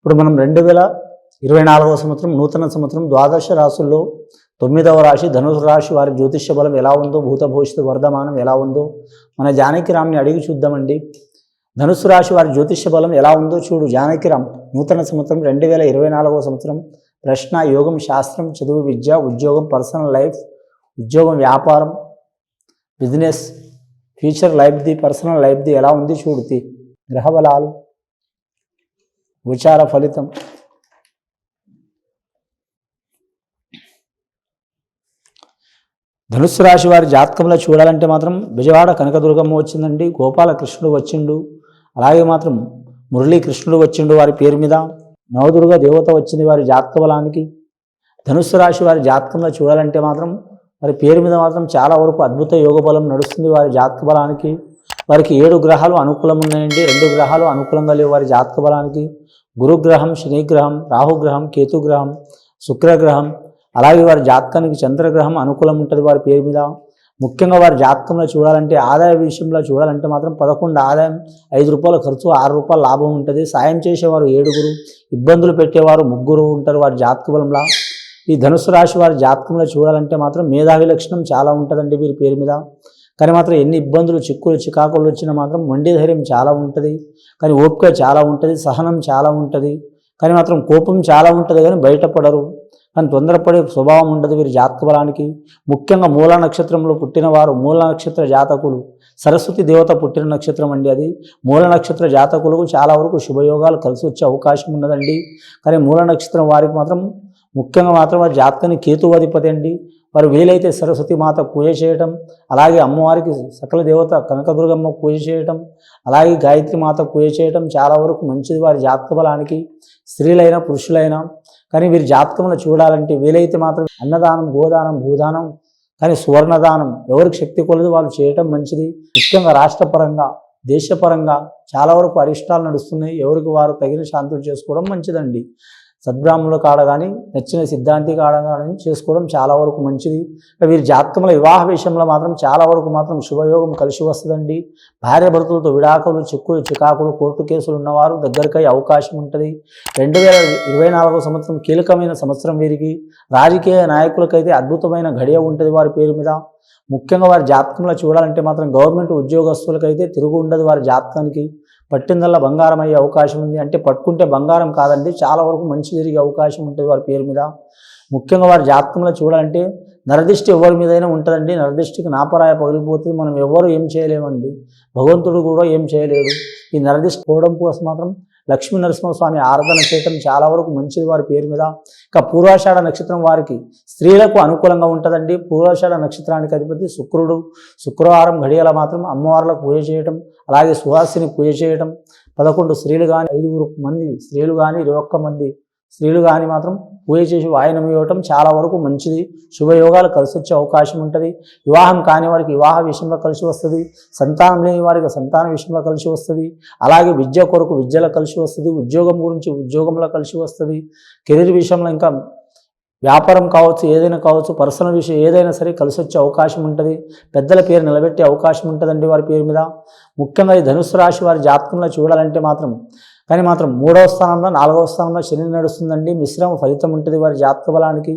ఇప్పుడు మనం 2024వ సంవత్సరం నూతన సంవత్సరం ద్వాదశ రాశుల్లో 9వ రాశి ధనుసు రాశి వారి జ్యోతిష్య బలం ఎలా ఉందో, భూత భవిష్యత్తు వర్ధమానం ఎలా ఉందో మన జానకిరామ్ని అడిగి చూద్దామండి. ధనుసు రాశి వారి జ్యోతిష్య బలం ఎలా ఉందో చూడు జానకిరామ్. నూతన సంవత్సరం 2024వ సంవత్సరం ప్రశ్న, యోగం, శాస్త్రం, చదువు, విద్య, ఉద్యోగం, పర్సనల్ లైఫ్, ఉద్యోగం, వ్యాపారం, బిజినెస్, ఫ్యూచర్ లైఫ్ది, పర్సనల్ లైఫ్ది ఎలా ఉంది చూడుతి. గ్రహబలాలు, విచార ఫలితం. ధనుస్సు రాశి వారి జాతకంలో చూడాలంటే మాత్రం విజయవాడ కనకదుర్గమ్మ వచ్చిందండి, గోపాలకృష్ణుడు వచ్చిండు, అలాగే మాత్రం మురళీకృష్ణుడు వచ్చిండు వారి పేరు మీద, నవదుర్గ దేవత వచ్చింది వారి జాతక బలానికి. ధనుస్సు రాశి వారి జాతకంలో చూడాలంటే మాత్రం వారి పేరు మీద మాత్రం చాలా వరకు అద్భుత యోగ బలం నడుస్తుంది వారి జాతక బలానికి. వారికి 7 గ్రహాలు అనుకూలం ఉన్నాయండి, 2 గ్రహాలు అనుకూలంగా లేవు వారి జాతక బలానికి. గురుగ్రహం, శనిగ్రహం, రాహుగ్రహం, కేతుగ్రహం, శుక్రగ్రహం, అలాగే వారి జాతకానికి చంద్రగ్రహం అనుకూలం ఉంటుంది వారి పేరు మీద. ముఖ్యంగా వారి జాతకంలో చూడాలంటే ఆదాయ విషయంలో చూడాలంటే మాత్రం 11 ఆదాయం, 5 రూపాయల ఖర్చు, 6 రూపాయల లాభం ఉంటుంది. సాయం చేసేవారు 7, ఇబ్బందులు పెట్టేవారు 3 ఉంటారు వారి జాతక బలంలో. ఈ ధనుసు రాశి వారి జాతకంలో చూడాలంటే మాత్రం మేధావి లక్షణం చాలా ఉంటుందండి వీరి పేరు మీద. కానీ మాత్రం ఎన్ని ఇబ్బందులు, చిక్కులు, చికాకులు వచ్చినా మాత్రం మొండి ధైర్యం చాలా ఉంటుంది, కానీ ఓపిక చాలా ఉంటుంది, సహనం చాలా ఉంటుంది, కానీ మాత్రం కోపం చాలా ఉంటుంది, కానీ బయటపడరు, కానీ తొందరపడే స్వభావం ఉండదు వీరి జాతక బలానికి. ముఖ్యంగా మూల నక్షత్రంలో పుట్టినవారు, మూల నక్షత్ర జాతకులు, సరస్వతి దేవత పుట్టిన నక్షత్రం అండి అది. మూల నక్షత్ర జాతకులకు చాలా వరకు శుభయోగాలు కలిసి వచ్చే అవకాశం ఉన్నదండి. కానీ మూల నక్షత్రం వారికి మాత్రం ముఖ్యంగా మాత్రం వారి జాతకాన్ని కేతువాధిపతి అండి. వారు వీలైతే సరస్వతి మాత పూజ చేయటం, అలాగే అమ్మవారికి సకల దేవత కనకదుర్గమ్మ పూజ చేయటం, అలాగే గాయత్రి మాత పూజ చేయటం చాలా వరకు మంచిది వారి జాతక బలానికి, స్త్రీలైనా పురుషులైనా. కానీ వీరి జాతకంలో చూడాలంటే వీలైతే మాత్రం అన్నదానం, గోదానం, భూదానం, కానీ సువర్ణదానం ఎవరికి శక్తి కొలది వాళ్ళు చేయటం మంచిది. ముఖ్యంగా రాష్ట్రపరంగా, దేశపరంగా చాలా వరకు అరిష్టాలు నడుస్తున్నాయి, ఎవరికి వారు తగిన శాంతులు చేసుకోవడం మంచిదండి. సద్బ్రాహ్మణుల కాడ కానీ, నచ్చిన సిద్ధాంతి కాడ కానీ చేసుకోవడం చాలా వరకు మంచిది. వీరి జాతకంలో వివాహ విషయంలో మాత్రం చాలా వరకు మాత్రం శుభయోగం కలిసి వస్తుందండి. భార్య భర్తలతో విడాకులు, చిక్కులు, చికాకులు, కోర్టు కేసులు ఉన్నవారు దగ్గరికి అవకాశం ఉంటుంది. 2024వ సంవత్సరం కీలకమైన సంవత్సరం వీరికి. రాజకీయ నాయకులకైతే అద్భుతమైన గడియ ఉంటుంది వారి పేరు మీద. ముఖ్యంగా వారి జాతకంలో చూడాలంటే మాత్రం గవర్నమెంట్ ఉద్యోగస్తులకైతే తిరుగు ఉండదు వారి జాతకానికి. పట్టిందల్లా బంగారం అయ్యే అవకాశం ఉంది, అంటే పట్టుకుంటే బంగారం కాదండి, చాలా వరకు మంచి జరిగే అవకాశం ఉంటుంది వారి పేరు మీద. ముఖ్యంగా వారి జాతకంలో చూడాలంటే నరదిష్టి ఎవరి మీదైనా ఉంటుందండి. నరదిష్టికి నాపరాయ పగిలిపోతుంది, మనం ఎవరు ఏం చేయలేమండి, భగవంతుడు కూడా ఏం చేయలేడు. ఈ నరదిష్టి పోవడం కోసం మాత్రం లక్ష్మీ నరసింహస్వామి ఆరాధన చేయటం చాలా వరకు మంచిది వారి పేరు మీద. ఇక పూర్వాషాఢ నక్షత్రం వారికి స్త్రీలకు అనుకూలంగా ఉంటుందండి. పూర్వాషాఢ నక్షత్రానికి అధిపతి శుక్రుడు. శుక్రవారం ఘడియల మాత్రం అమ్మవార్లకు పూజ చేయటం, అలాగే సుహాసిని పూజ చేయటం, 11 స్త్రీలు కానీ, 5 మంది స్త్రీలు కానీ, 21 మంది స్త్రీలు కానీ మాత్రం పూజ చేసి వాయనం ఇవ్వటం చాలా వరకు మంచిది. శుభయోగాలు కలిసి వచ్చే అవకాశం ఉంటుంది. వివాహం కాని వారికి వివాహ విషయంలో కలిసి వస్తుంది, సంతానం లేని వారికి సంతాన విషయంలో కలిసి వస్తుంది, అలాగే విద్య కొరకు విద్యలో కలిసి వస్తుంది, ఉద్యోగం గురించి ఉద్యోగంలో కలిసి వస్తుంది, కెరీర్ విషయంలో ఇంకా వ్యాపారం కావచ్చు, ఏదైనా కావచ్చు, పర్సనల్ విషయం ఏదైనా సరే కలిసి వచ్చే అవకాశం ఉంటుంది. పెద్దల పేరు నిలబెట్టే అవకాశం ఉంటుందండి వారి పేరు మీద. ముఖ్యంగా ఈ ధనుసు రాశి వారి జాతకంలో చూడాలంటే మాత్రం కానీ మాత్రం 3వ స్థానంలో, 4వ స్థానంలో శని నడుస్తుందండి. మిశ్రమ ఫలితం ఉంటుంది వారి జాతక బలానికి.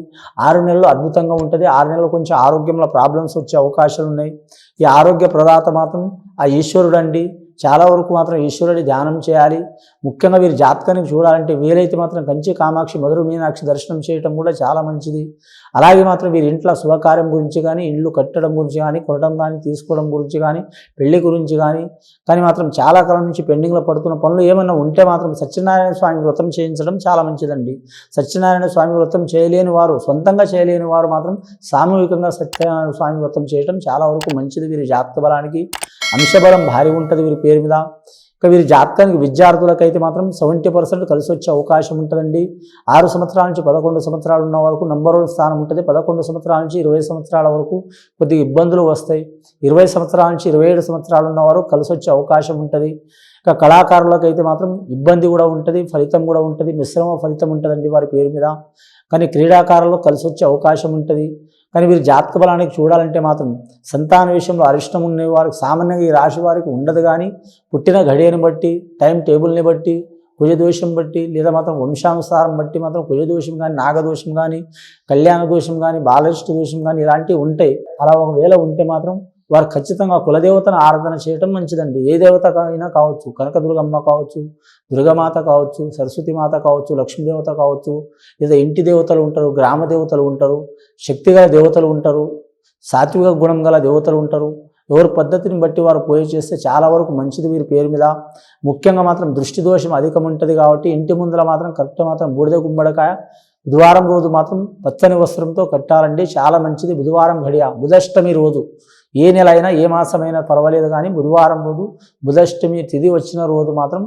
6 నెలలు అద్భుతంగా ఉంటుంది, 6 నెలలు కొంచెం ఆరోగ్యంలో ప్రాబ్లమ్స్ వచ్చే అవకాశాలు ఉన్నాయి. ఈ ఆరోగ్య ప్రదాత మాత్రం ఆ ఈశ్వరుడు అండి. చాలా వరకు మాత్రం ఈశ్వరుడి ధ్యానం చేయాలి. ముఖ్యంగా వీరి జాతకానికి చూడాలంటే వీలైతే మాత్రం కంచి కామాక్షి, మధుర మీనాక్షి దర్శనం చేయటం కూడా చాలా మంచిది. అలాగే మాత్రం వీరి ఇంట్లో శుభకార్యం గురించి కానీ, ఇల్లు కట్టడం గురించి కానీ, కొనడం కానీ, తీసుకోవడం గురించి కానీ, పెళ్లి గురించి కానీ మాత్రం చాలా కాలం నుంచి పెండింగ్లో పడుతున్న పనులు ఏమైనా ఉంటే మాత్రం సత్యనారాయణ స్వామి వ్రతం చేయించడం చాలా మంచిదండి. సత్యనారాయణ స్వామి వ్రతం చేయలేని వారు, సొంతంగా చేయలేని వారు మాత్రం సామూహికంగా సత్యనారాయణ స్వామి వ్రతం చేయడం చాలా వరకు మంచిది వీరి జాతక బలానికి. అంశబలం భారీ ఉంటుంది వీరి పేరు మీద. ఇక వీరి జాతకానికి విద్యార్థులకైతే మాత్రం 70% కలిసి వచ్చే అవకాశం ఉంటుందండి. 6 సంవత్సరాల నుంచి 11 సంవత్సరాలు ఉన్న వరకు నంబర్ 1 స్థానం ఉంటుంది. 11 సంవత్సరాల నుంచి 20 సంవత్సరాల వరకు కొద్దిగా ఇబ్బందులు వస్తాయి. 20 సంవత్సరాల నుంచి 27 సంవత్సరాలు ఉన్నవారు కలిసి వచ్చే అవకాశం ఉంటుంది. ఇక కళాకారులకైతే మాత్రం ఇబ్బంది కూడా ఉంటుంది, ఫలితం కూడా ఉంటుంది, మిశ్రమ ఫలితం ఉంటుందండి వారి పేరు మీద. కానీ క్రీడాకారులకు కలిసి వచ్చే అవకాశం ఉంటుంది. కానీ వీరి జాతక బలానికి చూడాలంటే మాత్రం సంతాన విషయంలో అరిష్టం ఉన్న వారికి సామాన్యంగా ఈ రాశి వారికి ఉండదు, కానీ పుట్టిన ఘడియని బట్టి, టైం టేబుల్ని బట్టి, కుజదోషం బట్టి లేదా మాత్రం వంశానుసారం బట్టి మాత్రం కుజదోషం కానీ, నాగదోషం కానీ, కళ్యాణ దోషం కానీ, బాలరిష్ట దోషం కానీ ఇలాంటివి ఉంటాయి. అలా ఒకవేళ ఉంటే మాత్రం వారు ఖచ్చితంగా కులదేవతను ఆరాధన చేయటం మంచిదండి. ఏ దేవత అయినా కావచ్చు, కనకదుర్గమ్మ కావచ్చు, దుర్గమాత కావచ్చు, సరస్వతిమాత కావచ్చు, లక్ష్మీదేవత కావచ్చు, లేదా ఇంటి దేవతలు ఉంటారు, గ్రామ దేవతలు ఉంటారు, శక్తిగల దేవతలు ఉంటారు, సాత్విక గుణం గల దేవతలు ఉంటారు. ఎవరి పద్ధతిని బట్టి వారు పూజ చేస్తే చాలా వరకు మంచిది వీరి పేరు మీద. ముఖ్యంగా మాత్రం దృష్టి దోషం అధికం ఉంటుంది కాబట్టి ఇంటి ముందర మాత్రం కరెక్ట్ మాత్రం బూడిద గుమ్మడికాయ బుధవారం రోజు మాత్రం పచ్చని వస్త్రంతో కట్టాలండి, చాలా మంచిది. బుధవారం ఘడియ బుధష్టమి రోజు, ఏ నెల అయినా ఏ మాసమైనా పర్వాలేదు కానీ బుధవారం రోజు బుధష్టమి తిథి వచ్చిన రోజు మాత్రం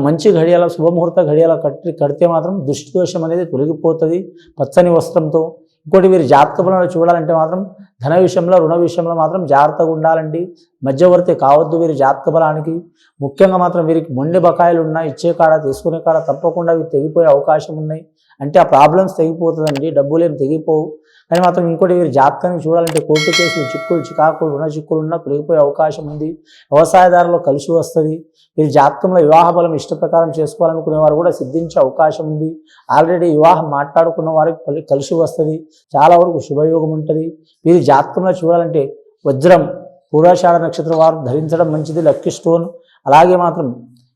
మంచి ఘడియాల శుభముహూర్త ఘడియాల కడితే మాత్రం దృష్టి దోషం అనేది తొలగిపోతుంది పచ్చని వస్త్రంతో. ఇంకోటి వీరి జాతక బలాలు చూడాలంటే మాత్రం ధన విషయంలో, రుణ విషయంలో మాత్రం జాగ్రత్తగా ఉండాలండి. మధ్యవర్తి కావద్దు వీరి జాతక బలానికి. ముఖ్యంగా మాత్రం వీరికి మొండి బకాయిలు ఉన్నాయి, ఇచ్చే కాడ తీసుకునే కాడ తప్పకుండా ఇవి తెగిపోయే అవకాశం ఉన్నాయి. అంటే ఆ ప్రాబ్లమ్స్ తెగిపోతుందండి, డబ్బులు ఏం తెగిపోవు. కానీ మాత్రం ఇంకోటి వీరి జాతకాన్ని చూడాలంటే కోర్టు కేసులు, చిక్కులు, చికాకులు, రుణ చిక్కులు ఉన్నా తొలగిపోయే అవకాశం ఉంది. వ్యవసాయదారులు కలిసి వస్తుంది. వీరి జాతకంలో వివాహ బలం ఇష్ట ప్రకారం చేసుకోవాలనుకునే వారు కూడా సిద్ధించే అవకాశం ఉంది. ఆల్రెడీ వివాహం మాట్లాడుకున్న వారికి కలిసి వస్తుంది, చాలా వరకు శుభయోగం ఉంటుంది. వీరి జాతకంలో చూడాలంటే వజ్రం, పూర్వాషాఢ నక్షత్రం వారు ధరించడం మంచిది, లక్కీ స్టోన్. అలాగే మాత్రం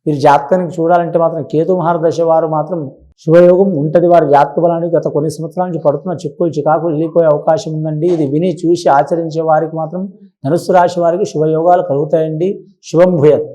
వీరి జాతకానికి చూడాలంటే మాత్రం కేతు మహారదశ వారు మాత్రం శుభయోగం ఉంటుంది. వారి జాతక బలానికి గత కొన్ని సంవత్సరాల నుంచి పడుతున్న చిక్కులు, చికాకులు వెళ్ళిపోయే అవకాశం ఉందండి. ఇది విని చూసి ఆచరించే వారికి మాత్రం ధనుస్సు రాశి వారికి శుభయోగాలు కలుగుతాయండి. శుభం భూయత్.